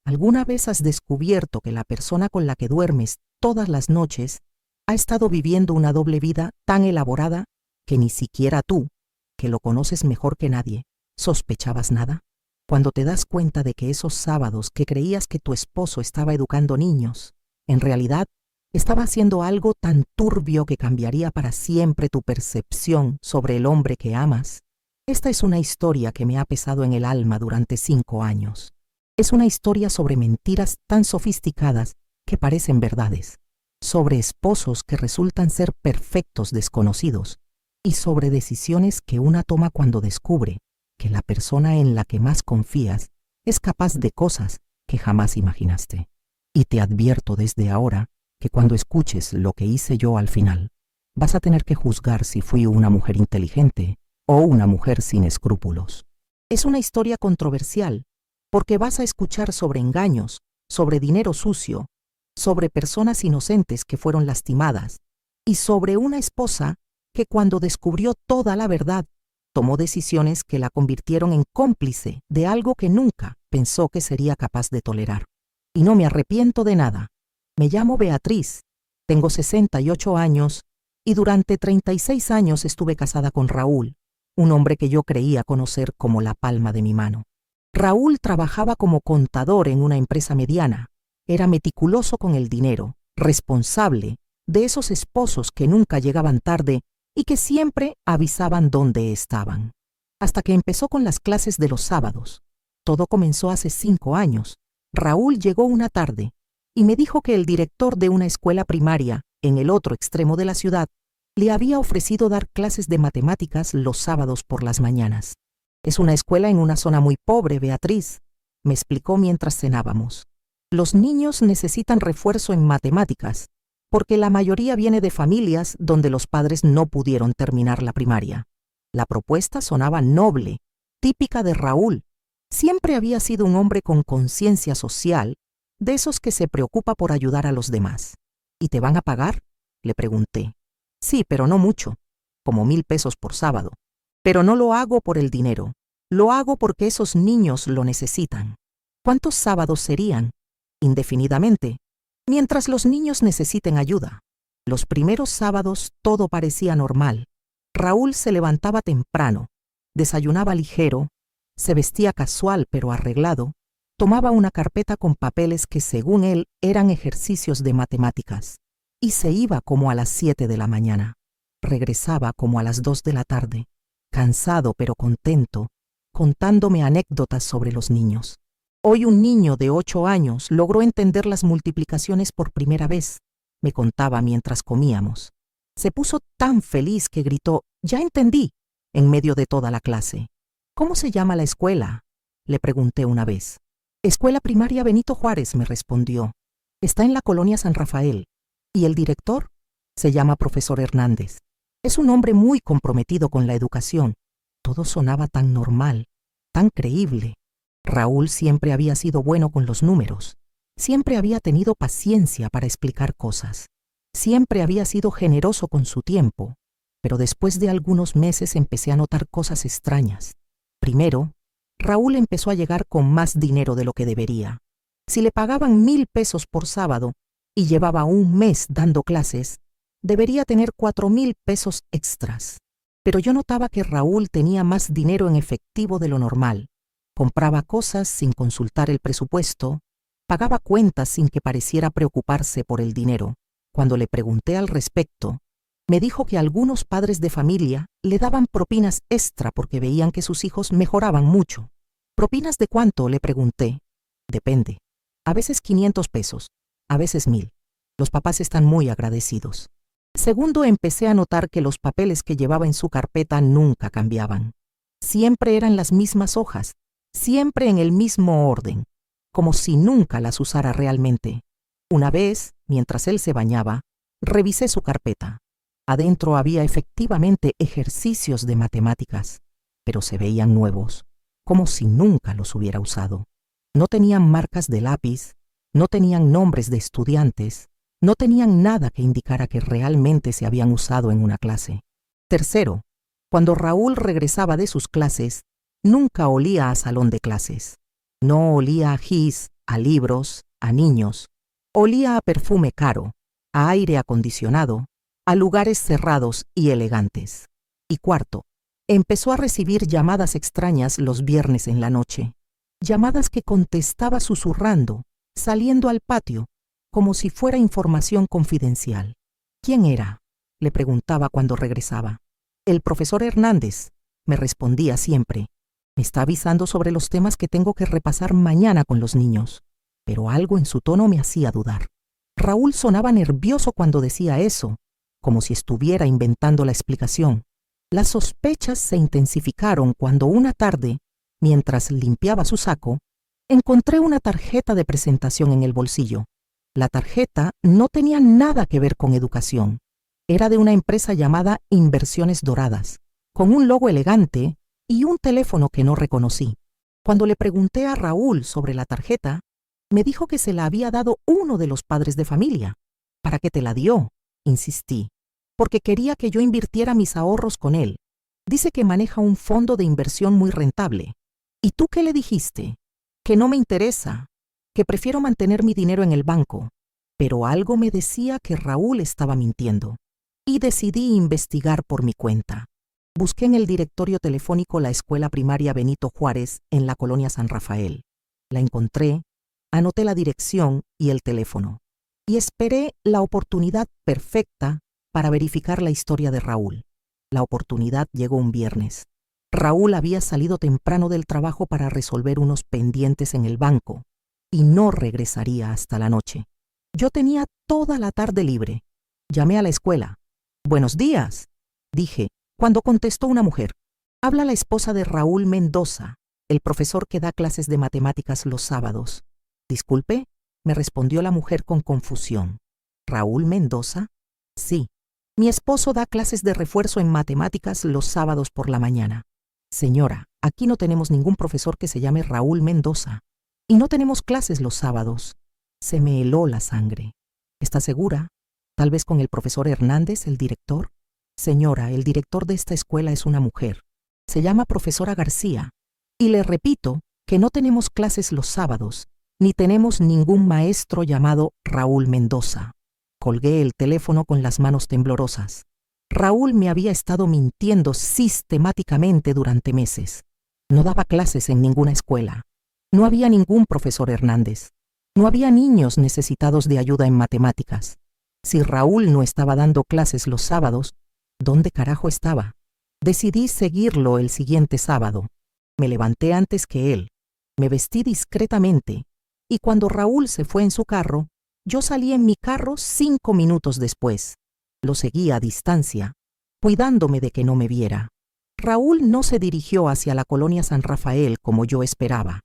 ¿Alguna vez has descubierto que la persona con la que duermes todas las noches ha estado viviendo una doble vida tan elaborada que ni siquiera tú, que lo conoces mejor que nadie, sospechabas nada? Cuando te das cuenta de que esos sábados que creías que tu esposo estaba educando niños, en realidad estaba haciendo algo tan turbio que cambiaría para siempre tu percepción sobre el hombre que amas. Esta es una historia que me ha pesado en el alma durante 5 años. Es una historia sobre mentiras tan sofisticadas que parecen verdades, sobre esposos que resultan ser perfectos desconocidos y sobre decisiones que una toma cuando descubre que la persona en la que más confías es capaz de cosas que jamás imaginaste. Y te advierto desde ahora que cuando escuches lo que hice yo al final, vas a tener que juzgar si fui una mujer inteligente o una mujer sin escrúpulos. Es una historia controversial, porque vas a escuchar sobre engaños, sobre dinero sucio, sobre personas inocentes que fueron lastimadas y sobre una esposa que cuando descubrió toda la verdad, tomó decisiones que la convirtieron en cómplice de algo que nunca pensó que sería capaz de tolerar. Y no me arrepiento de nada. Me llamo Beatriz, tengo 68 años y durante 36 años estuve casada con Raúl, un hombre que yo creía conocer como la palma de mi mano. Raúl trabajaba como contador en una empresa mediana. Era meticuloso con el dinero, responsable de esos esposos que nunca llegaban tarde y que siempre avisaban dónde estaban. Hasta que empezó con las clases de los sábados. Todo comenzó hace 5 años. Raúl llegó una tarde y me dijo que el director de una escuela primaria en el otro extremo de la ciudad le había ofrecido dar clases de matemáticas los sábados por las mañanas. Es una escuela en una zona muy pobre, Beatriz, me explicó mientras cenábamos. Los niños necesitan refuerzo en matemáticas, porque la mayoría viene de familias donde los padres no pudieron terminar la primaria. La propuesta sonaba noble, típica de Raúl. Siempre había sido un hombre con conciencia social, de esos que se preocupa por ayudar a los demás. ¿Y te van a pagar?, le pregunté. Sí, pero no mucho, como 1,000 pesos por sábado. Pero no lo hago por el dinero, lo hago porque esos niños lo necesitan. ¿Cuántos sábados serían? Indefinidamente, mientras los niños necesiten ayuda. Los primeros sábados todo parecía normal. Raúl se levantaba temprano, desayunaba ligero, se vestía casual pero arreglado, tomaba una carpeta con papeles que según él eran ejercicios de matemáticas, y se iba como a las 7 de la mañana. Regresaba como a las 2 de la tarde, cansado pero contento, contándome anécdotas sobre los niños. Hoy un niño de 8 años logró entender las multiplicaciones por primera vez, me contaba mientras comíamos. Se puso tan feliz que gritó, «¡Ya entendí!», en medio de toda la clase. «¿Cómo se llama la escuela?», le pregunté una vez. «Escuela Primaria Benito Juárez», me respondió. «Está en la colonia San Rafael. ¿Y el director?», «Se llama profesor Hernández. Es un hombre muy comprometido con la educación». Todo sonaba tan normal, tan creíble. Raúl siempre había sido bueno con los números. Siempre había tenido paciencia para explicar cosas. Siempre había sido generoso con su tiempo. Pero después de algunos meses empecé a notar cosas extrañas. Primero, Raúl empezó a llegar con más dinero de lo que debería. Si le pagaban 1,000 pesos por sábado y llevaba un mes dando clases, debería tener 4,000 pesos extras. Pero yo notaba que Raúl tenía más dinero en efectivo de lo normal. Compraba cosas sin consultar el presupuesto, pagaba cuentas sin que pareciera preocuparse por el dinero. Cuando le pregunté al respecto, me dijo que algunos padres de familia le daban propinas extra porque veían que sus hijos mejoraban mucho. ¿Propinas de cuánto?, le pregunté. Depende. A veces 500 pesos, a veces 1,000. Los papás están muy agradecidos. Segundo, empecé a notar que los papeles que llevaba en su carpeta nunca cambiaban. Siempre eran las mismas hojas, siempre en el mismo orden, como si nunca las usara realmente. Una vez, mientras él se bañaba, revisé su carpeta. Adentro había efectivamente ejercicios de matemáticas, pero se veían nuevos, como si nunca los hubiera usado. No tenían marcas de lápiz, no tenían nombres de estudiantes, no tenían nada que indicara que realmente se habían usado en una clase. Tercero, cuando Raúl regresaba de sus clases, nunca olía a salón de clases. No olía a gis, a libros, a niños. Olía a perfume caro, a aire acondicionado, a lugares cerrados y elegantes. Y cuarto, empezó a recibir llamadas extrañas los viernes en la noche. Llamadas que contestaba susurrando, saliendo al patio, como si fuera información confidencial. ¿Quién era?, le preguntaba cuando regresaba. El profesor Hernández, me respondía siempre. Me está avisando sobre los temas que tengo que repasar mañana con los niños. Pero algo en su tono me hacía dudar. Raúl sonaba nervioso cuando decía eso, como si estuviera inventando la explicación. Las sospechas se intensificaron cuando una tarde, mientras limpiaba su saco, encontré una tarjeta de presentación en el bolsillo. La tarjeta no tenía nada que ver con educación. Era de una empresa llamada Inversiones Doradas, con un logo elegante y un teléfono que no reconocí. Cuando le pregunté a Raúl sobre la tarjeta, me dijo que se la había dado uno de los padres de familia. ¿Para qué te la dio?, insistí. Porque quería que yo invirtiera mis ahorros con él. Dice que maneja un fondo de inversión muy rentable. ¿Y tú qué le dijiste? Que no me interesa, que prefiero mantener mi dinero en el banco. Pero algo me decía que Raúl estaba mintiendo. Y decidí investigar por mi cuenta. Busqué en el directorio telefónico la escuela primaria Benito Juárez en la colonia San Rafael. La encontré, anoté la dirección y el teléfono. Y esperé la oportunidad perfecta para verificar la historia de Raúl. La oportunidad llegó un viernes. Raúl había salido temprano del trabajo para resolver unos pendientes en el banco y no regresaría hasta la noche. Yo tenía toda la tarde libre. Llamé a la escuela. «Buenos días», dije, cuando contestó una mujer. «Habla la esposa de Raúl Mendoza, el profesor que da clases de matemáticas los sábados». «Disculpe», me respondió la mujer con confusión. «¿Raúl Mendoza?» «Sí. Mi esposo da clases de refuerzo en matemáticas los sábados por la mañana». «Señora, aquí no tenemos ningún profesor que se llame Raúl Mendoza. Y no tenemos clases los sábados». Se me heló la sangre. «¿Está segura? ¿Tal vez con el profesor Hernández, el director?» «Señora, el director de esta escuela es una mujer. Se llama profesora García. Y le repito que no tenemos clases los sábados, ni tenemos ningún maestro llamado Raúl Mendoza». Colgué el teléfono con las manos temblorosas. Raúl me había estado mintiendo sistemáticamente durante meses. No daba clases en ninguna escuela. No había ningún profesor Hernández. No había niños necesitados de ayuda en matemáticas. Si Raúl no estaba dando clases los sábados, ¿dónde carajo estaba? Decidí seguirlo el siguiente sábado. Me levanté antes que él. Me vestí discretamente y cuando Raúl se fue en su carro, yo salí en mi carro 5 minutos después. Lo seguí a distancia, cuidándome de que no me viera. Raúl no se dirigió hacia la colonia San Rafael como yo esperaba.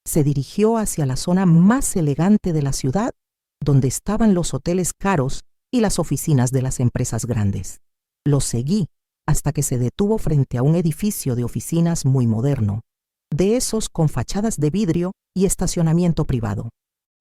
Se dirigió hacia la zona más elegante de la ciudad, donde estaban los hoteles caros y las oficinas de las empresas grandes. Lo seguí hasta que se detuvo frente a un edificio de oficinas muy moderno, de esos con fachadas de vidrio y estacionamiento privado.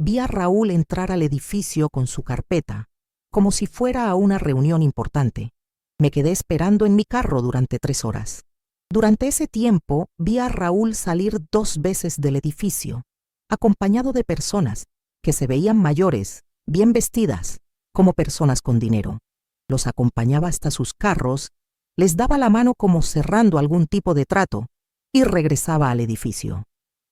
Vi a Raúl entrar al edificio con su carpeta, como si fuera a una reunión importante. Me quedé esperando en mi carro durante 3 horas. Durante ese tiempo vi a Raúl salir 2 veces del edificio, acompañado de personas que se veían mayores, bien vestidas, como personas con dinero. Los acompañaba hasta sus carros, les daba la mano como cerrando algún tipo de trato y regresaba al edificio.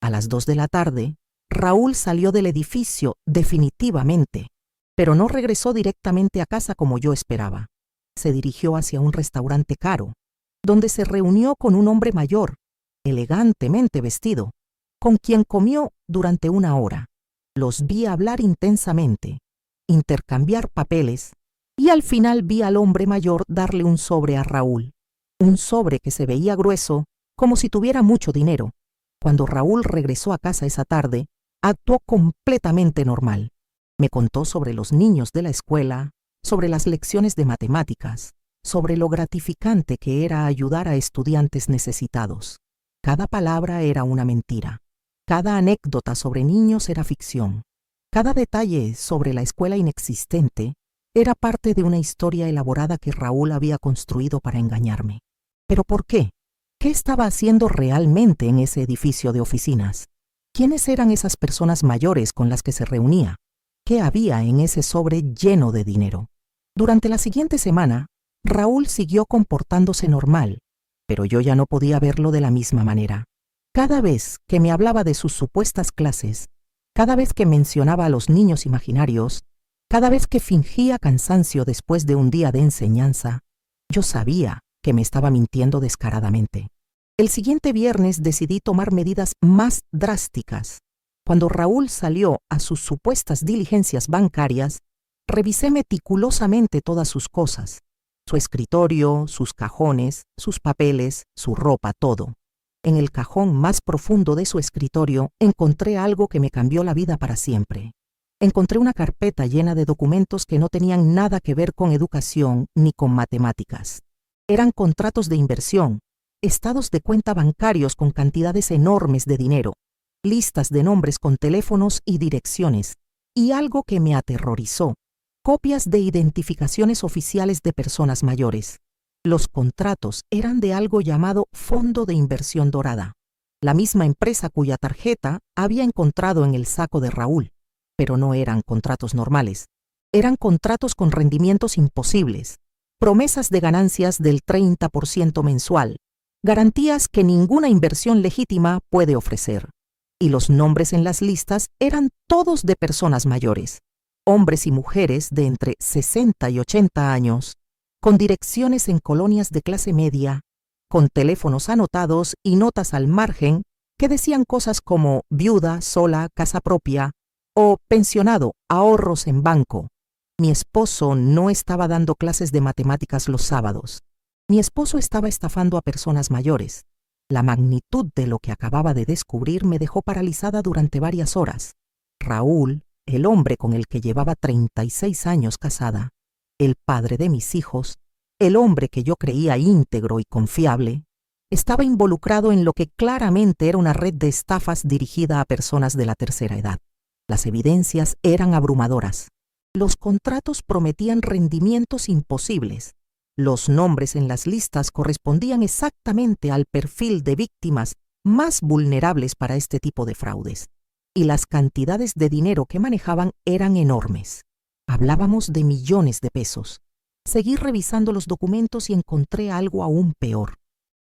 A las 2 de la tarde, Raúl salió del edificio definitivamente, pero no regresó directamente a casa como yo esperaba. Se dirigió hacia un restaurante caro, donde se reunió con un hombre mayor, elegantemente vestido, con quien comió durante 1 hora. Los vi hablar intensamente, intercambiar papeles, y al final vi al hombre mayor darle un sobre a Raúl, un sobre que se veía grueso, como si tuviera mucho dinero. Cuando Raúl regresó a casa esa tarde, actuó completamente normal. Me contó sobre los niños de la escuela, sobre las lecciones de matemáticas, sobre lo gratificante que era ayudar a estudiantes necesitados. Cada palabra era una mentira. Cada anécdota sobre niños era ficción. Cada detalle sobre la escuela inexistente era parte de una historia elaborada que Raúl había construido para engañarme. ¿Pero por qué? ¿Qué estaba haciendo realmente en ese edificio de oficinas? ¿Quiénes eran esas personas mayores con las que se reunía? ¿Qué había en ese sobre lleno de dinero? Durante la siguiente semana, Raúl siguió comportándose normal, pero yo ya no podía verlo de la misma manera. Cada vez que me hablaba de sus supuestas clases, cada vez que mencionaba a los niños imaginarios, cada vez que fingía cansancio después de un día de enseñanza, yo sabía que me estaba mintiendo descaradamente. El siguiente viernes decidí tomar medidas más drásticas. Cuando Raúl salió a sus supuestas diligencias bancarias, revisé meticulosamente todas sus cosas, su escritorio, sus cajones, sus papeles, su ropa, todo. En el cajón más profundo de su escritorio encontré algo que me cambió la vida para siempre. Encontré una carpeta llena de documentos que no tenían nada que ver con educación ni con matemáticas. Eran contratos de inversión, estados de cuenta bancarios con cantidades enormes de dinero, listas de nombres con teléfonos y direcciones, y algo que me aterrorizó, copias de identificaciones oficiales de personas mayores. Los contratos eran de algo llamado Fondo de Inversión Dorada, la misma empresa cuya tarjeta había encontrado en el saco de Raúl. Pero no eran contratos normales. Eran contratos con rendimientos imposibles, promesas de ganancias del 30% mensual, garantías que ninguna inversión legítima puede ofrecer. Y los nombres en las listas eran todos de personas mayores, hombres y mujeres de entre 60 y 80 años, con direcciones en colonias de clase media, con teléfonos anotados y notas al margen que decían cosas como viuda, sola, casa propia, o pensionado, ahorros en banco. Mi esposo no estaba dando clases de matemáticas los sábados. Mi esposo estaba estafando a personas mayores. La magnitud de lo que acababa de descubrir me dejó paralizada durante varias horas. Raúl, el hombre con el que llevaba 36 años casada, el padre de mis hijos, el hombre que yo creía íntegro y confiable, estaba involucrado en lo que claramente era una red de estafas dirigida a personas de la tercera edad. Las evidencias eran abrumadoras. Los contratos prometían rendimientos imposibles. Los nombres en las listas correspondían exactamente al perfil de víctimas más vulnerables para este tipo de fraudes. Y las cantidades de dinero que manejaban eran enormes. Hablábamos de millones de pesos. Seguí revisando los documentos y encontré algo aún peor.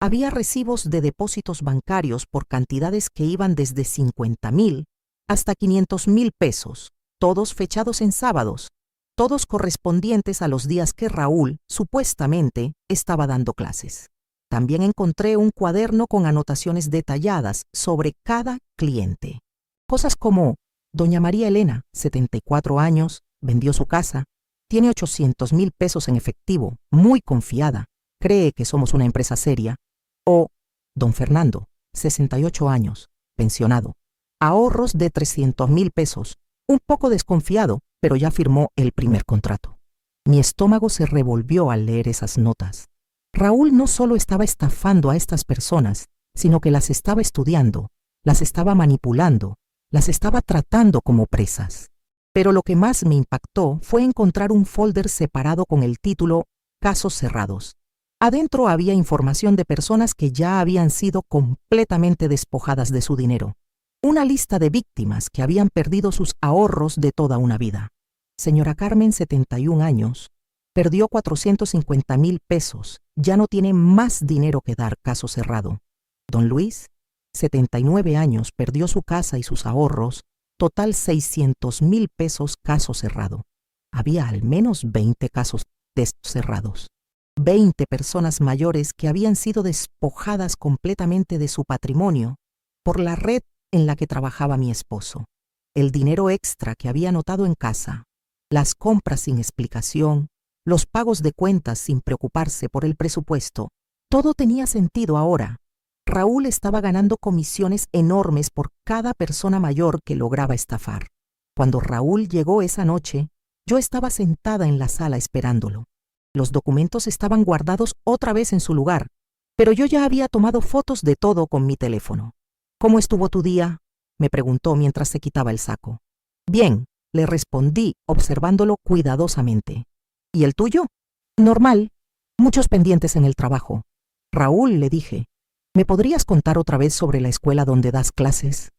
Había recibos de depósitos bancarios por cantidades que iban desde 50,000 hasta 500,000 pesos, todos fechados en sábados, todos correspondientes a los días que Raúl, supuestamente, estaba dando clases. También encontré un cuaderno con anotaciones detalladas sobre cada cliente. Cosas como: doña María Elena, 74 años, vendió su casa, tiene 800,000 pesos en efectivo, muy confiada, cree que somos una empresa seria. O don Fernando, 68 años, pensionado, ahorros de 300,000 pesos, un poco desconfiado, pero ya firmó el primer contrato. Mi estómago se revolvió al leer esas notas. Raúl no solo estaba estafando a estas personas, sino que las estaba estudiando, las estaba manipulando, las estaba tratando como presas. Pero lo que más me impactó fue encontrar un folder separado con el título Casos cerrados. Adentro había información de personas que ya habían sido completamente despojadas de su dinero. Una lista de víctimas que habían perdido sus ahorros de toda una vida. Señora Carmen, 71 años, perdió 450,000 pesos, ya no tiene más dinero que dar, caso cerrado. Don Luis, 79 años, perdió su casa y sus ahorros, total 600,000 pesos, caso cerrado. Había al menos 20 casos de estos cerrados. 20 personas mayores que habían sido despojadas completamente de su patrimonio por la red en la que trabajaba mi esposo. El dinero extra que había anotado en casa, las compras sin explicación, los pagos de cuentas sin preocuparse por el presupuesto, todo tenía sentido ahora. Raúl estaba ganando comisiones enormes por cada persona mayor que lograba estafar. Cuando Raúl llegó esa noche, yo estaba sentada en la sala esperándolo. Los documentos estaban guardados otra vez en su lugar, pero yo ya había tomado fotos de todo con mi teléfono. ¿Cómo estuvo tu día?, me preguntó mientras se quitaba el saco. Bien, le respondí observándolo cuidadosamente. ¿Y el tuyo? Normal, muchos pendientes en el trabajo. Raúl, le dije, ¿me podrías contar otra vez sobre la escuela donde das clases?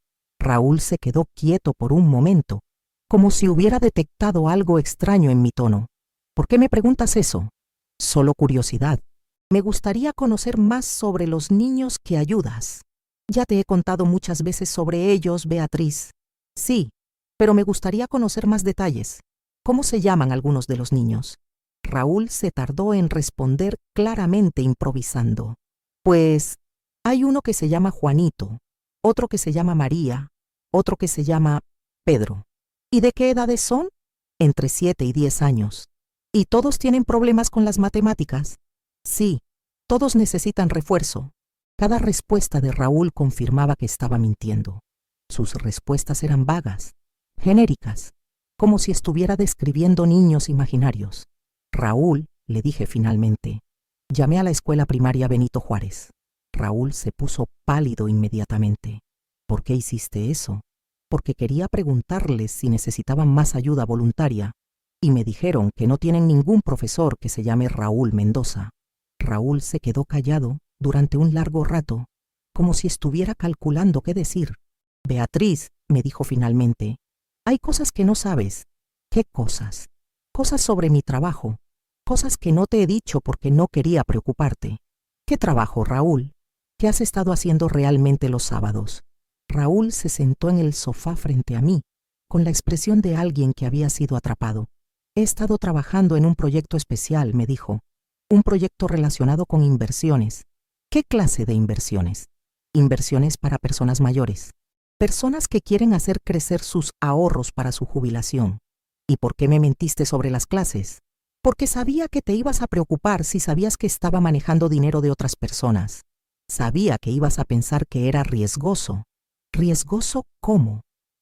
Raúl se quedó quieto por un momento, como si hubiera detectado algo extraño en mi tono. ¿Por qué me preguntas eso? Solo curiosidad. Me gustaría conocer más sobre los niños que ayudas. Ya te he contado muchas veces sobre ellos, Beatriz. Sí, pero me gustaría conocer más detalles. ¿Cómo se llaman algunos de los niños? Raúl se tardó en responder claramente improvisando. Pues hay uno que se llama Juanito, otro que se llama María, otro que se llama Pedro. ¿Y de qué edades son? Entre 7 y 10 años. ¿Y todos tienen problemas con las matemáticas? Sí, todos necesitan refuerzo. Cada respuesta de Raúl confirmaba que estaba mintiendo. Sus respuestas eran vagas, genéricas, como si estuviera describiendo niños imaginarios. Raúl, le dije finalmente, llamé a la escuela primaria Benito Juárez. Raúl se puso pálido inmediatamente. ¿Por qué hiciste eso? Porque quería preguntarles si necesitaban más ayuda voluntaria, y me dijeron que no tienen ningún profesor que se llame Raúl Mendoza. Raúl se quedó callado durante un largo rato, como si estuviera calculando qué decir. Beatriz, me dijo finalmente, hay cosas que no sabes. ¿Qué cosas? Cosas sobre mi trabajo, cosas que no te he dicho porque no quería preocuparte. ¿Qué trabajo, Raúl? ¿Qué has estado haciendo realmente los sábados? Raúl se sentó en el sofá frente a mí, con la expresión de alguien que había sido atrapado. He estado trabajando en un proyecto especial, me dijo. Un proyecto relacionado con inversiones. ¿Qué clase de inversiones? Inversiones para personas mayores. Personas que quieren hacer crecer sus ahorros para su jubilación. ¿Y por qué me mentiste sobre las clases? Porque sabía que te ibas a preocupar si sabías que estaba manejando dinero de otras personas. Sabía que ibas a pensar que era riesgoso. ¿Riesgoso cómo?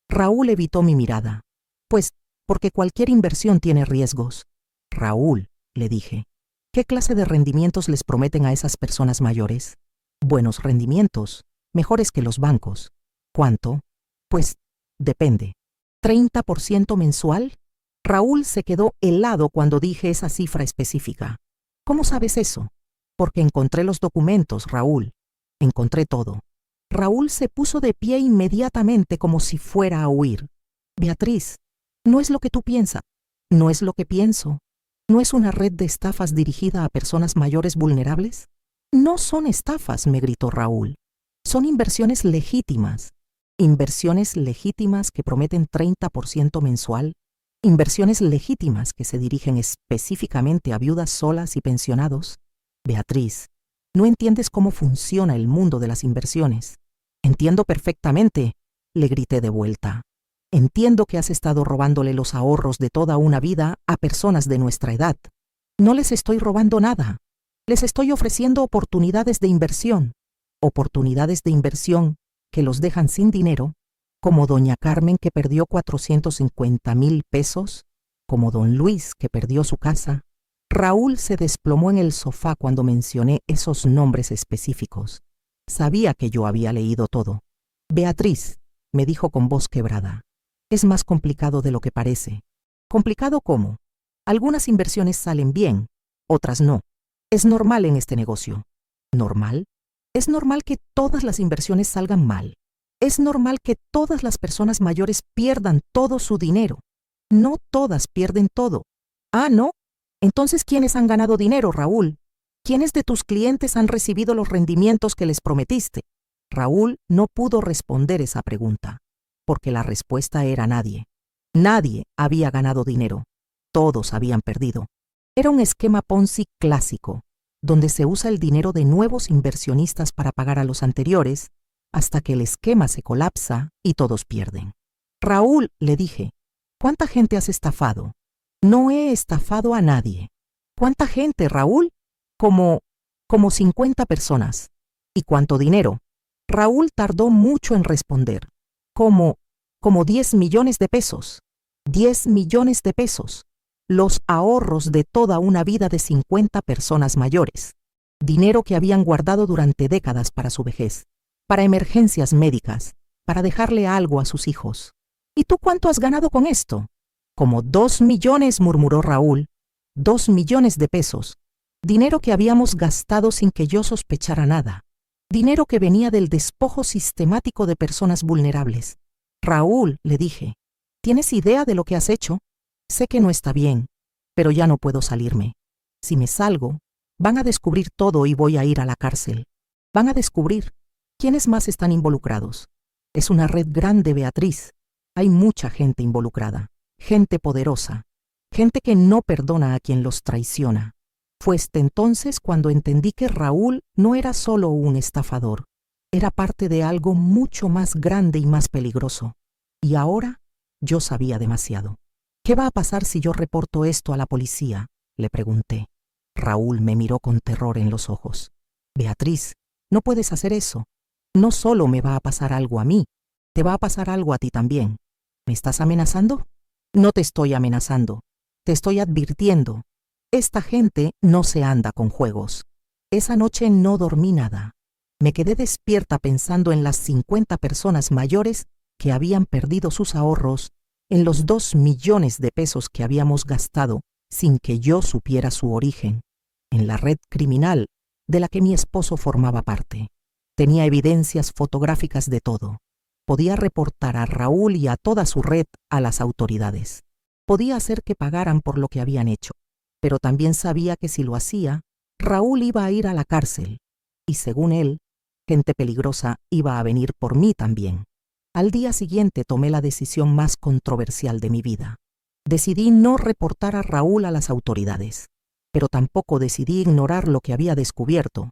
Raúl evitó mi mirada. Pues, porque cualquier inversión tiene riesgos. Raúl, le dije, ¿qué clase de rendimientos les prometen a esas personas mayores? Buenos rendimientos, mejores que los bancos. ¿Cuánto? Pues, depende. ¿30% mensual? Raúl se quedó helado cuando dije esa cifra específica. ¿Cómo sabes eso? Porque encontré los documentos, Raúl. Encontré todo. Raúl se puso de pie inmediatamente como si fuera a huir. Beatriz, no es lo que tú piensas. No es lo que pienso. ¿No es una red de estafas dirigida a personas mayores vulnerables? No son estafas, me gritó Raúl. Son inversiones legítimas. Inversiones legítimas que prometen 30% mensual. Inversiones legítimas que se dirigen específicamente a viudas solas y pensionados. Beatriz, no entiendes cómo funciona el mundo de las inversiones. Entiendo perfectamente, le grité de vuelta. Entiendo que has estado robándole los ahorros de toda una vida a personas de nuestra edad. No les estoy robando nada. Les estoy ofreciendo oportunidades de inversión. Oportunidades de inversión que los dejan sin dinero, como doña Carmen que perdió 450,000 pesos, como don Luis que perdió su casa. Raúl se desplomó en el sofá cuando mencioné esos nombres específicos. Sabía que yo había leído todo. Beatriz, me dijo con voz quebrada, es más complicado de lo que parece. ¿Complicado cómo? Algunas inversiones salen bien, otras no. Es normal en este negocio. ¿Normal? Es normal que todas las inversiones salgan mal. Es normal que todas las personas mayores pierdan todo su dinero. No todas pierden todo. Ah, ¿no? Entonces, ¿quiénes han ganado dinero, Raúl? ¿Quiénes de tus clientes han recibido los rendimientos que les prometiste? Raúl no pudo responder esa pregunta, porque la respuesta era nadie. Nadie había ganado dinero. Todos habían perdido. Era un esquema Ponzi clásico, donde se usa el dinero de nuevos inversionistas para pagar a los anteriores, hasta que el esquema se colapsa y todos pierden. Raúl, le dije, ¿cuánta gente has estafado? No he estafado a nadie. ¿Cuánta gente, Raúl? Como 50 personas. ¿Y cuánto dinero? Raúl tardó mucho en responder. Como 10 millones de pesos. 10 millones de pesos. Los ahorros de toda una vida de 50 personas mayores. Dinero que habían guardado durante décadas para su vejez, para emergencias médicas, para dejarle algo a sus hijos. ¿Y tú cuánto has ganado con esto? Como 2 millones, murmuró Raúl. 2 millones de pesos. Dinero que habíamos gastado sin que yo sospechara nada. Dinero que venía del despojo sistemático de personas vulnerables. Raúl, le dije, ¿tienes idea de lo que has hecho? Sé que no está bien, pero ya no puedo salirme. Si me salgo, van a descubrir todo y voy a ir a la cárcel. Van a descubrir quiénes más están involucrados. Es una red grande, Beatriz. Hay mucha gente involucrada, gente poderosa, gente que no perdona a quien los traiciona. Fue entonces cuando entendí que Raúl no era solo un estafador, era parte de algo mucho más grande y más peligroso. Y ahora yo sabía demasiado. ¿Qué va a pasar si yo reporto esto a la policía?, le pregunté. Raúl me miró con terror en los ojos. Beatriz, no puedes hacer eso. No solo me va a pasar algo a mí, te va a pasar algo a ti también. ¿Me estás amenazando? No te estoy amenazando. Te estoy advirtiendo. Esta gente no se anda con juegos. Esa noche no dormí nada. Me quedé despierta pensando en las 50 personas mayores que habían perdido sus ahorros, en los 2 millones de pesos que habíamos gastado sin que yo supiera su origen, en la red criminal de la que mi esposo formaba parte. Tenía evidencias fotográficas de todo. Podía reportar a Raúl y a toda su red a las autoridades. Podía hacer que pagaran por lo que habían hecho, pero también sabía que si lo hacía, Raúl iba a ir a la cárcel, y según él, gente peligrosa iba a venir por mí también. Al día siguiente tomé la decisión más controversial de mi vida. Decidí no reportar a Raúl a las autoridades, pero tampoco decidí ignorar lo que había descubierto.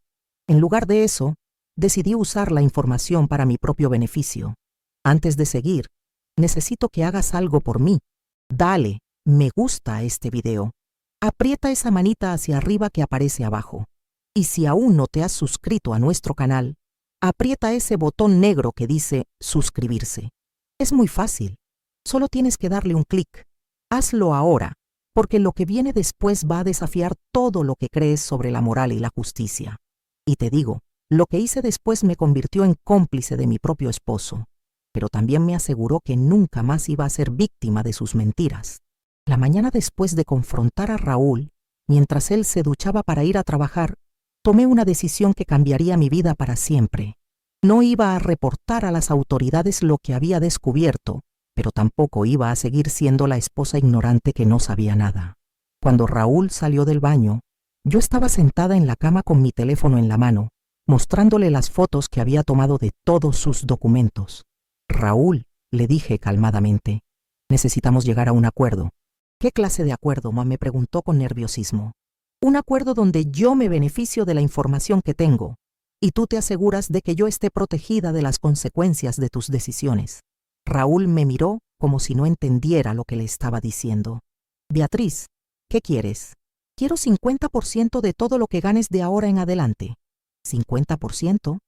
En lugar de eso, decidí usar la información para mi propio beneficio. Antes de seguir, necesito que hagas algo por mí. Dale me gusta a este video. Aprieta esa manita hacia arriba que aparece abajo. Y si aún no te has suscrito a nuestro canal, aprieta ese botón negro que dice suscribirse. Es muy fácil. Solo tienes que darle un clic. Hazlo ahora, porque lo que viene después va a desafiar todo lo que crees sobre la moral y la justicia. Y te digo, lo que hice después me convirtió en cómplice de mi propio esposo, pero también me aseguró que nunca más iba a ser víctima de sus mentiras. La mañana después de confrontar a Raúl, mientras él se duchaba para ir a trabajar, tomé una decisión que cambiaría mi vida para siempre. No iba a reportar a las autoridades lo que había descubierto, pero tampoco iba a seguir siendo la esposa ignorante que no sabía nada. Cuando Raúl salió del baño, yo estaba sentada en la cama con mi teléfono en la mano, mostrándole las fotos que había tomado de todos sus documentos. Raúl, le dije calmadamente, necesitamos llegar a un acuerdo. ¿Qué clase de acuerdo?, me preguntó con nerviosismo. Un acuerdo donde yo me beneficio de la información que tengo, y tú te aseguras de que yo esté protegida de las consecuencias de tus decisiones. Raúl me miró como si no entendiera lo que le estaba diciendo. Beatriz, ¿qué quieres? Quiero 50% de todo lo que ganes de ahora en adelante. ¿50%?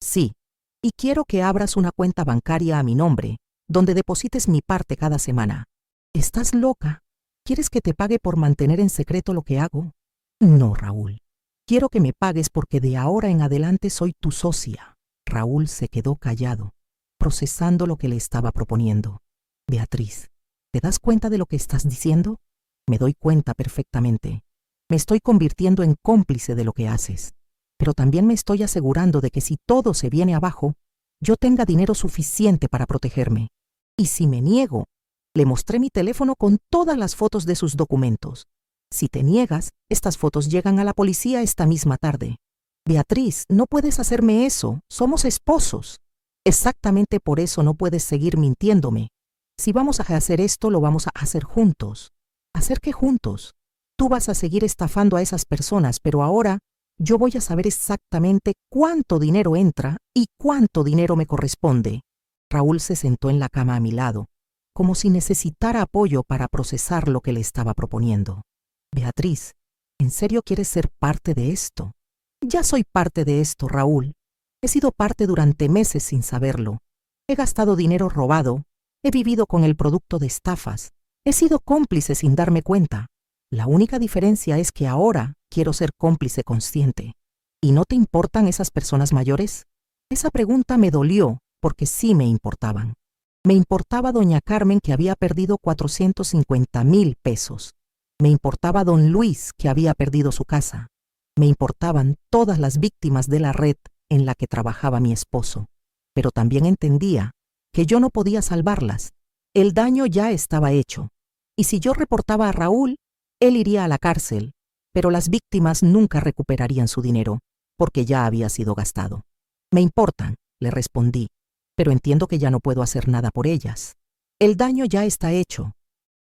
Sí. Y quiero que abras una cuenta bancaria a mi nombre, donde deposites mi parte cada semana. ¿Estás loca? ¿Quieres que te pague por mantener en secreto lo que hago? No, Raúl. Quiero que me pagues porque de ahora en adelante soy tu socia. Raúl se quedó callado, procesando lo que le estaba proponiendo. Beatriz, ¿te das cuenta de lo que estás diciendo? Me doy cuenta perfectamente. Me estoy convirtiendo en cómplice de lo que haces. Pero también me estoy asegurando de que si todo se viene abajo, yo tenga dinero suficiente para protegerme. Y si me niego, le mostré mi teléfono con todas las fotos de sus documentos. Si te niegas, estas fotos llegan a la policía esta misma tarde. Beatriz, no puedes hacerme eso. Somos esposos. Exactamente por eso no puedes seguir mintiéndome. Si vamos a hacer esto, lo vamos a hacer juntos. ¿Hacer qué juntos? Tú vas a seguir estafando a esas personas, pero ahora yo voy a saber exactamente cuánto dinero entra y cuánto dinero me corresponde. Raúl se sentó en la cama a mi lado, como si necesitara apoyo para procesar lo que le estaba proponiendo. Beatriz, ¿en serio quieres ser parte de esto? Ya soy parte de esto, Raúl. He sido parte durante meses sin saberlo. He gastado dinero robado, he vivido con el producto de estafas, he sido cómplice sin darme cuenta. La única diferencia es que ahora quiero ser cómplice consciente. ¿Y no te importan esas personas mayores? Esa pregunta me dolió porque sí me importaban. Me importaba doña Carmen, que había perdido 450,000 pesos. Me importaba don Luis, que había perdido su casa. Me importaban todas las víctimas de la red en la que trabajaba mi esposo. Pero también entendía que yo no podía salvarlas. El daño ya estaba hecho. Y si yo reportaba a Raúl, él iría a la cárcel, pero las víctimas nunca recuperarían su dinero, porque ya había sido gastado. Me importan, le respondí, pero entiendo que ya no puedo hacer nada por ellas. El daño ya está hecho.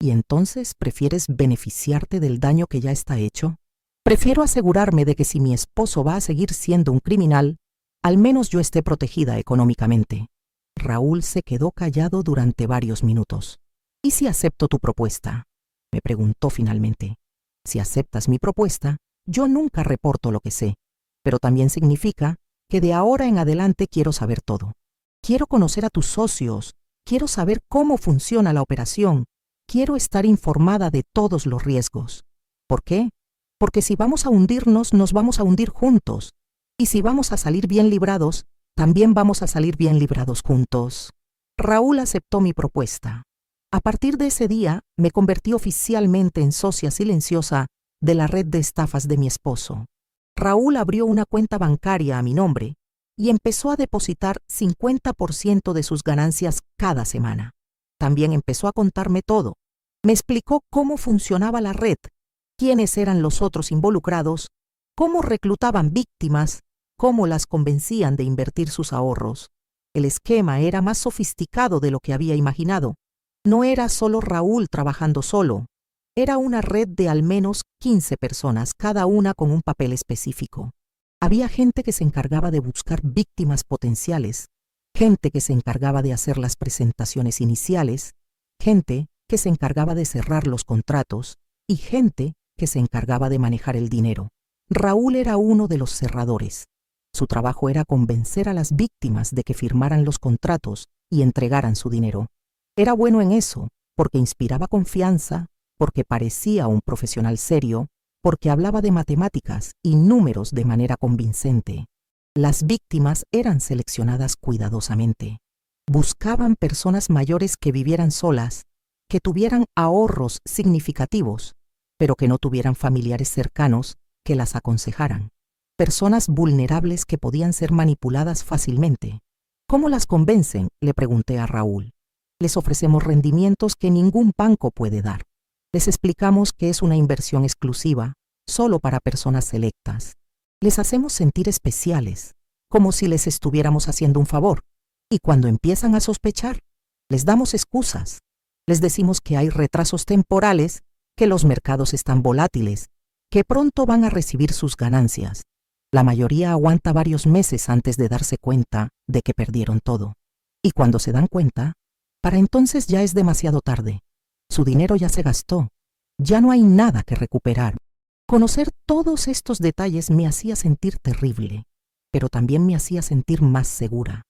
¿Y entonces prefieres beneficiarte del daño que ya está hecho? Prefiero asegurarme de que si mi esposo va a seguir siendo un criminal, al menos yo esté protegida económicamente. Raúl se quedó callado durante varios minutos. ¿Y si acepto tu propuesta?, me preguntó finalmente. Si aceptas mi propuesta, yo nunca reporto lo que sé, pero también significa que de ahora en adelante quiero saber todo. Quiero conocer a tus socios, quiero saber cómo funciona la operación, quiero estar informada de todos los riesgos. ¿Por qué? Porque si vamos a hundirnos, nos vamos a hundir juntos. Y si vamos a salir bien librados, también vamos a salir bien librados juntos. Raúl aceptó mi propuesta. A partir de ese día, me convertí oficialmente en socia silenciosa de la red de estafas de mi esposo. Raúl abrió una cuenta bancaria a mi nombre y empezó a depositar 50% de sus ganancias cada semana. También empezó a contarme todo. Me explicó cómo funcionaba la red, quiénes eran los otros involucrados, cómo reclutaban víctimas, cómo las convencían de invertir sus ahorros. El esquema era más sofisticado de lo que había imaginado. No era solo Raúl trabajando solo. Era una red de al menos 15 personas, cada una con un papel específico. Había gente que se encargaba de buscar víctimas potenciales, gente que se encargaba de hacer las presentaciones iniciales, gente que se encargaba de cerrar los contratos y gente que se encargaba de manejar el dinero. Raúl era uno de los cerradores. Su trabajo era convencer a las víctimas de que firmaran los contratos y entregaran su dinero. Era bueno en eso, porque inspiraba confianza, porque parecía un profesional serio, porque hablaba de matemáticas y números de manera convincente. Las víctimas eran seleccionadas cuidadosamente. Buscaban personas mayores que vivieran solas, que tuvieran ahorros significativos, pero que no tuvieran familiares cercanos que las aconsejaran. Personas vulnerables que podían ser manipuladas fácilmente. ¿Cómo las convencen?, le pregunté a Raúl. Les ofrecemos rendimientos que ningún banco puede dar. Les explicamos que es una inversión exclusiva, solo para personas selectas. Les hacemos sentir especiales, como si les estuviéramos haciendo un favor. Y cuando empiezan a sospechar, les damos excusas. Les decimos que hay retrasos temporales, que los mercados están volátiles, que pronto van a recibir sus ganancias. La mayoría aguanta varios meses antes de darse cuenta de que perdieron todo. Y cuando se dan cuenta, para entonces ya es demasiado tarde. Su dinero ya se gastó. Ya no hay nada que recuperar. Conocer todos estos detalles me hacía sentir terrible, pero también me hacía sentir más segura.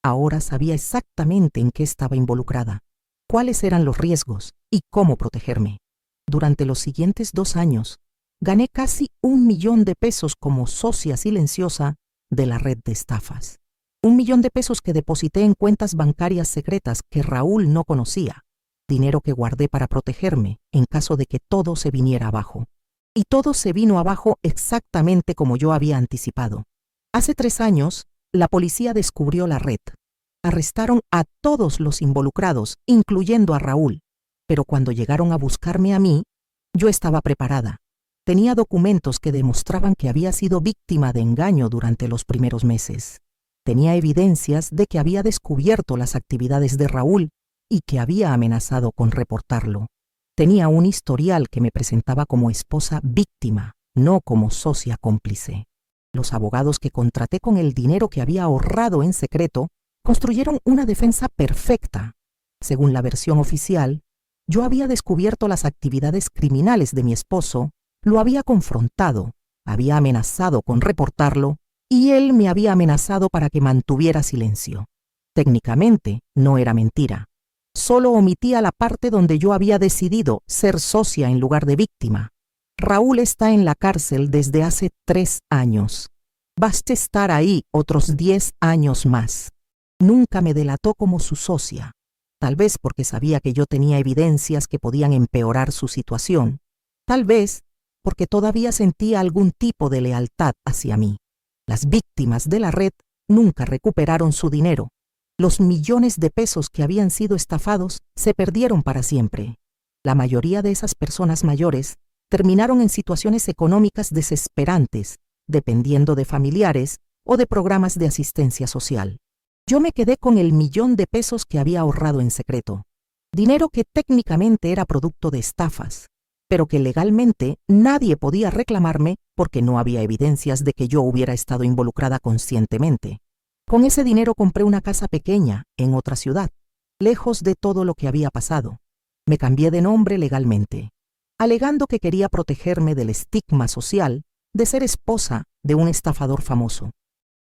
Ahora sabía exactamente en qué estaba involucrada, cuáles eran los riesgos y cómo protegerme. Durante los siguientes 2 años, gané casi 1 millón de pesos como socia silenciosa de la red de estafas. 1 millón de pesos que deposité en cuentas bancarias secretas que Raúl no conocía. Dinero que guardé para protegerme en caso de que todo se viniera abajo. Y todo se vino abajo exactamente como yo había anticipado. Hace 3 años, la policía descubrió la red. Arrestaron a todos los involucrados, incluyendo a Raúl. Pero cuando llegaron a buscarme a mí, yo estaba preparada. Tenía documentos que demostraban que había sido víctima de engaño durante los primeros meses. Tenía evidencias de que había descubierto las actividades de Raúl y que había amenazado con reportarlo. Tenía un historial que me presentaba como esposa víctima, no como socia cómplice. Los abogados que contraté con el dinero que había ahorrado en secreto construyeron una defensa perfecta. Según la versión oficial, yo había descubierto las actividades criminales de mi esposo, lo había confrontado, había amenazado con reportarlo y él me había amenazado para que mantuviera silencio. Técnicamente, no era mentira. Solo omitía la parte donde yo había decidido ser socia en lugar de víctima. Raúl está en la cárcel desde hace 3 años. Basta estar ahí otros 10 años más. Nunca me delató como su socia, tal vez porque sabía que yo tenía evidencias que podían empeorar su situación, tal vez porque todavía sentía algún tipo de lealtad hacia mí. Las víctimas de la red nunca recuperaron su dinero, Los millones de pesos que habían sido estafados se perdieron para siempre. La mayoría de esas personas mayores terminaron en situaciones económicas desesperantes, dependiendo de familiares o de programas de asistencia social. Yo me quedé con el millón de pesos que había ahorrado en secreto, dinero que técnicamente era producto de estafas, pero que legalmente nadie podía reclamarme porque no había evidencias de que yo hubiera estado involucrada conscientemente. Con ese dinero compré una casa pequeña en otra ciudad, lejos de todo lo que había pasado. Me cambié de nombre legalmente, alegando que quería protegerme del estigma social de ser esposa de un estafador famoso.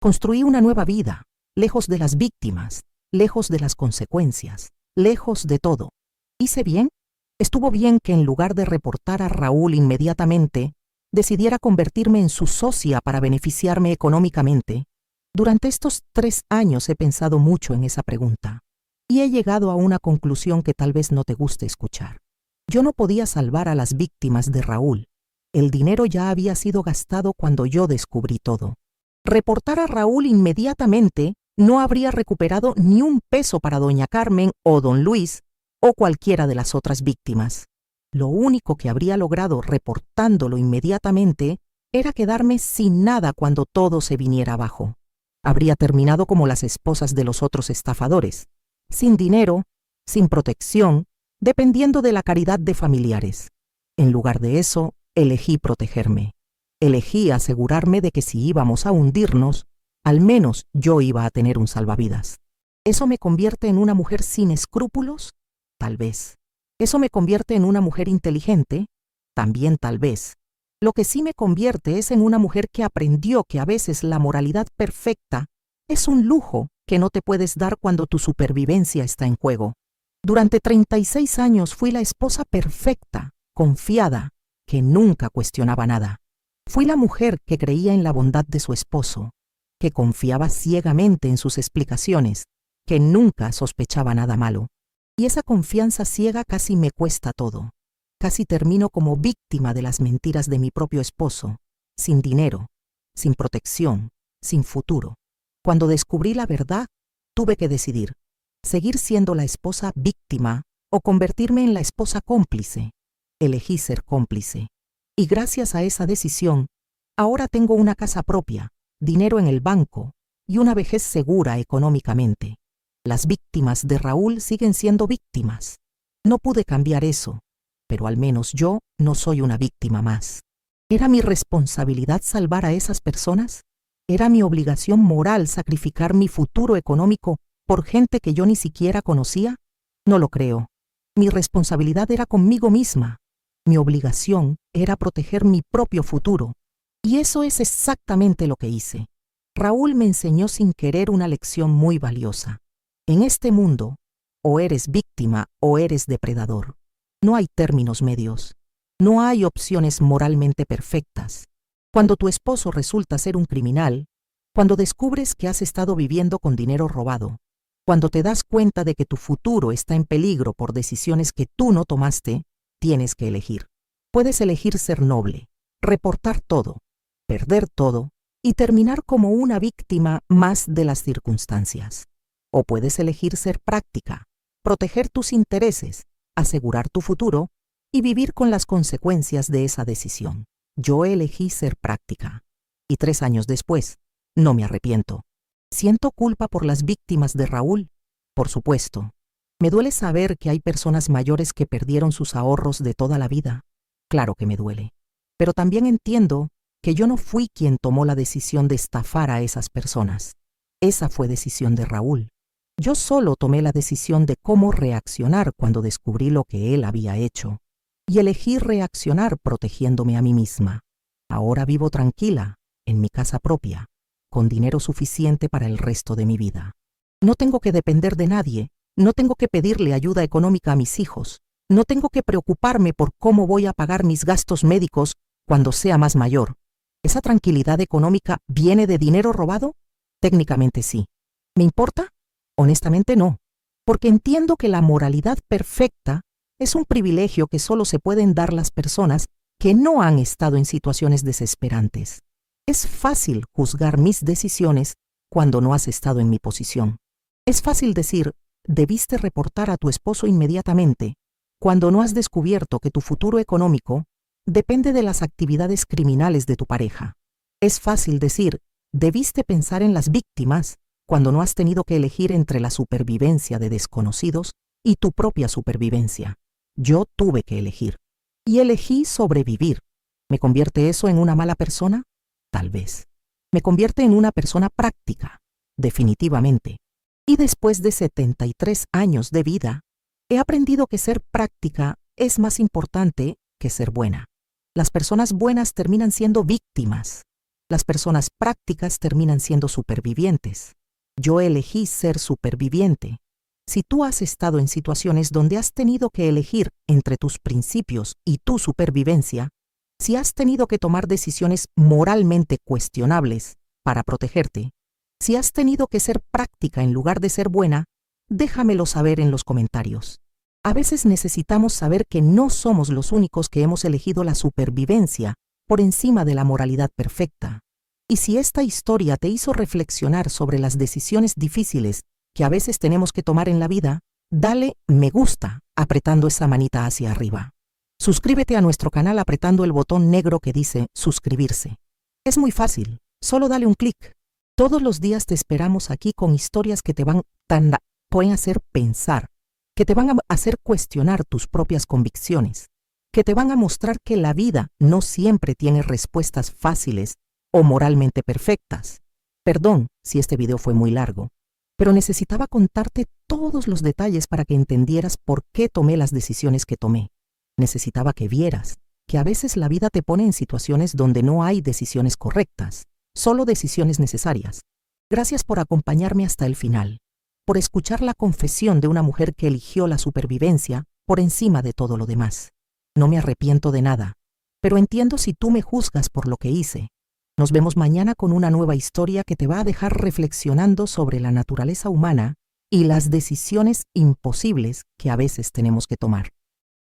Construí una nueva vida, lejos de las víctimas, lejos de las consecuencias, lejos de todo. ¿Hice bien? Estuvo bien que en lugar de reportar a Raúl inmediatamente, decidiera convertirme en su socia para beneficiarme económicamente. Durante estos 3 años he pensado mucho en esa pregunta y he llegado a una conclusión que tal vez no te guste escuchar. Yo no podía salvar a las víctimas de Raúl. El dinero ya había sido gastado cuando yo descubrí todo. Reportar a Raúl inmediatamente no habría recuperado ni un peso para doña Carmen o don Luis o cualquiera de las otras víctimas. Lo único que habría logrado reportándolo inmediatamente era quedarme sin nada cuando todo se viniera abajo. Habría terminado como las esposas de los otros estafadores, sin dinero, sin protección, dependiendo de la caridad de familiares. En lugar de eso, elegí protegerme. Elegí asegurarme de que si íbamos a hundirnos, al menos yo iba a tener un salvavidas. ¿Eso me convierte en una mujer sin escrúpulos? Tal vez. ¿Eso me convierte en una mujer inteligente? También tal vez. Lo que sí me convierte es en una mujer que aprendió que a veces la moralidad perfecta es un lujo que no te puedes dar cuando tu supervivencia está en juego. Durante 36 años fui la esposa perfecta, confiada, que nunca cuestionaba nada. Fui la mujer que creía en la bondad de su esposo, que confiaba ciegamente en sus explicaciones, que nunca sospechaba nada malo. Y esa confianza ciega casi me cuesta todo. Casi termino como víctima de las mentiras de mi propio esposo, sin dinero, sin protección, sin futuro. Cuando descubrí la verdad, tuve que decidir, seguir siendo la esposa víctima o convertirme en la esposa cómplice. Elegí ser cómplice. Y gracias a esa decisión, ahora tengo una casa propia, dinero en el banco y una vejez segura económicamente. Las víctimas de Raúl siguen siendo víctimas. No pude cambiar eso, pero al menos yo no soy una víctima más. ¿Era mi responsabilidad salvar a esas personas? ¿Era mi obligación moral sacrificar mi futuro económico por gente que yo ni siquiera conocía? No lo creo. Mi responsabilidad era conmigo misma. Mi obligación era proteger mi propio futuro. Y eso es exactamente lo que hice. Raúl me enseñó sin querer una lección muy valiosa. En este mundo, o eres víctima o eres depredador. No hay términos medios. No hay opciones moralmente perfectas. Cuando tu esposo resulta ser un criminal, cuando descubres que has estado viviendo con dinero robado, cuando te das cuenta de que tu futuro está en peligro por decisiones que tú no tomaste, tienes que elegir. Puedes elegir ser noble, reportar todo, perder todo y terminar como una víctima más de las circunstancias. O puedes elegir ser práctica, proteger tus intereses, asegurar tu futuro y vivir con las consecuencias de esa decisión. Yo elegí ser práctica. Y 3 años después, no me arrepiento. ¿Siento culpa por las víctimas de Raúl? Por supuesto. Me duele saber que hay personas mayores que perdieron sus ahorros de toda la vida. Claro que me duele. Pero también entiendo que yo no fui quien tomó la decisión de estafar a esas personas. Esa fue decisión de Raúl. Yo solo tomé la decisión de cómo reaccionar cuando descubrí lo que él había hecho. Y elegí reaccionar protegiéndome a mí misma. Ahora vivo tranquila, en mi casa propia, con dinero suficiente para el resto de mi vida. No tengo que depender de nadie, no tengo que pedirle ayuda económica a mis hijos, no tengo que preocuparme por cómo voy a pagar mis gastos médicos cuando sea más mayor. ¿Esa tranquilidad económica viene de dinero robado? Técnicamente sí. ¿Me importa? Honestamente no, porque entiendo que la moralidad perfecta es un privilegio que solo se pueden dar las personas que no han estado en situaciones desesperantes. Es fácil juzgar mis decisiones cuando no has estado en mi posición. Es fácil decir, debiste reportar a tu esposo inmediatamente, cuando no has descubierto que tu futuro económico depende de las actividades criminales de tu pareja. Es fácil decir, debiste pensar en las víctimas, cuando no has tenido que elegir entre la supervivencia de desconocidos y tu propia supervivencia. Yo tuve que elegir. Y elegí sobrevivir. ¿Me convierte eso en una mala persona? Tal vez. Me convierte en una persona práctica, definitivamente. Y después de 73 años de vida, he aprendido que ser práctica es más importante que ser buena. Las personas buenas terminan siendo víctimas. Las personas prácticas terminan siendo supervivientes. Yo elegí ser superviviente. Si tú has estado en situaciones donde has tenido que elegir entre tus principios y tu supervivencia, si has tenido que tomar decisiones moralmente cuestionables para protegerte, si has tenido que ser práctica en lugar de ser buena, déjamelo saber en los comentarios. A veces necesitamos saber que no somos los únicos que hemos elegido la supervivencia por encima de la moralidad perfecta. Y si esta historia te hizo reflexionar sobre las decisiones difíciles que a veces tenemos que tomar en la vida, dale me gusta apretando esa manita hacia arriba. Suscríbete a nuestro canal apretando el botón negro que dice suscribirse. Es muy fácil, solo dale un clic. Todos los días te esperamos aquí con historias que te pueden hacer pensar, que te van a hacer cuestionar tus propias convicciones, que te van a mostrar que la vida no siempre tiene respuestas fáciles o moralmente perfectas. Perdón si este video fue muy largo, pero necesitaba contarte todos los detalles para que entendieras por qué tomé las decisiones que tomé. Necesitaba que vieras que a veces la vida te pone en situaciones donde no hay decisiones correctas, solo decisiones necesarias. Gracias por acompañarme hasta el final, por escuchar la confesión de una mujer que eligió la supervivencia por encima de todo lo demás. No me arrepiento de nada, pero entiendo si tú me juzgas por lo que hice. Nos vemos mañana con una nueva historia que te va a dejar reflexionando sobre la naturaleza humana y las decisiones imposibles que a veces tenemos que tomar.